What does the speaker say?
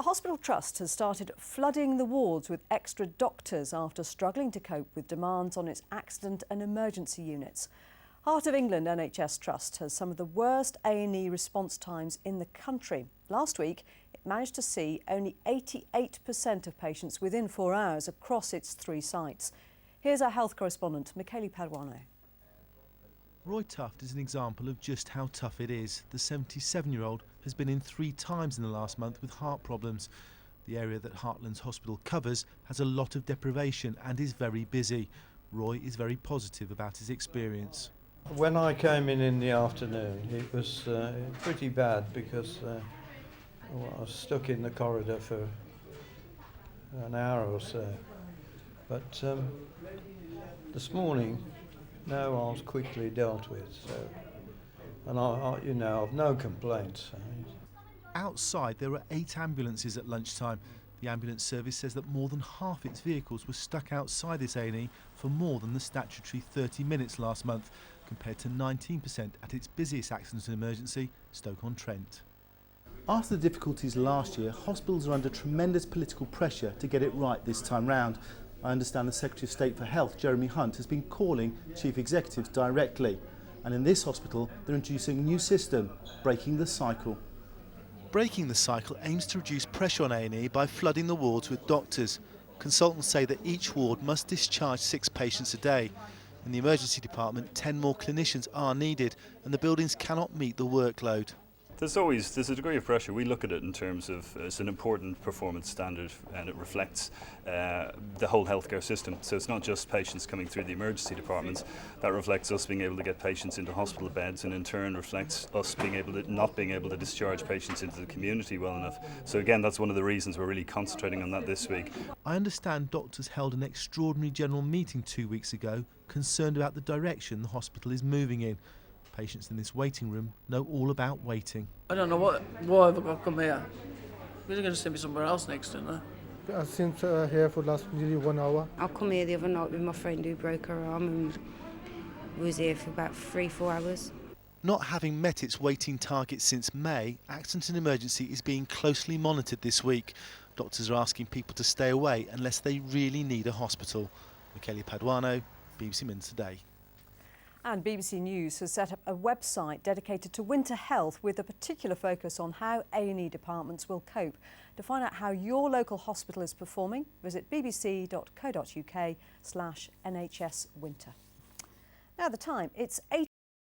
hospital trust has started flooding the wards with extra doctors after struggling to cope with demands on its accident and emergency units. Heart of England NHS Trust has some of the worst A&E response times in the country. Last week, it managed to see only 88% of patients within 4 hours across its 3 sites. Here's our health correspondent, Michele Paduano. Roy Tuft is an example of just how tough it is. The 77-year-old has been in 3 times in the last month with heart problems. The area that Heartlands Hospital covers has a lot of deprivation and is very busy. Roy is very positive about his experience. When I came in the afternoon, it was pretty bad because I was stuck in the corridor for an hour or so. But this morning, no, I was quickly dealt with. So, and I've no complaints. Outside, there were 8 ambulances at lunchtime. The ambulance service says that more than half its vehicles were stuck outside this A&E for more than the statutory 30 minutes last month, compared to 19% at its busiest accident and emergency, Stoke-on-Trent. After the difficulties last year, hospitals are under tremendous political pressure to get it right this time round. I understand the Secretary of State for Health, Jeremy Hunt, has been calling chief executives directly. And in this hospital, they're introducing a new system, breaking the cycle. Breaking the cycle aims to reduce pressure on A&E by flooding the wards with doctors. Consultants say that each ward must discharge 6 patients a day. In the emergency department, 10 more clinicians are needed, and the buildings cannot meet the workload. There's a degree of pressure. We look at it in terms of it's an important performance standard, and it reflects the whole healthcare system. So it's not just patients coming through the emergency departments. That reflects us being able to get patients into hospital beds, and in turn reflects us not being able to discharge patients into the community well enough. So again, that's one of the reasons we're really concentrating on that this week. I understand doctors held an extraordinary general meeting 2 weeks ago, concerned about the direction the hospital is moving in. Patients in this waiting room know all about waiting. I don't know why I've got to come here. They're going to send me somewhere else next, don't they? I've been here for the last nearly 1 hour. I come here the other night with my friend who broke her arm and was here for about 3-4 hours. Not having met its waiting target since May, accident and emergency is being closely monitored this week. Doctors are asking people to stay away unless they really need a hospital. Michele Paduano, BBC Minutes Today. And BBC News has set up a website dedicated to winter health with a particular focus on how A&E departments will cope. To find out how your local hospital is performing, visit bbc.co.uk/NHS Winter. Now the time, it's 8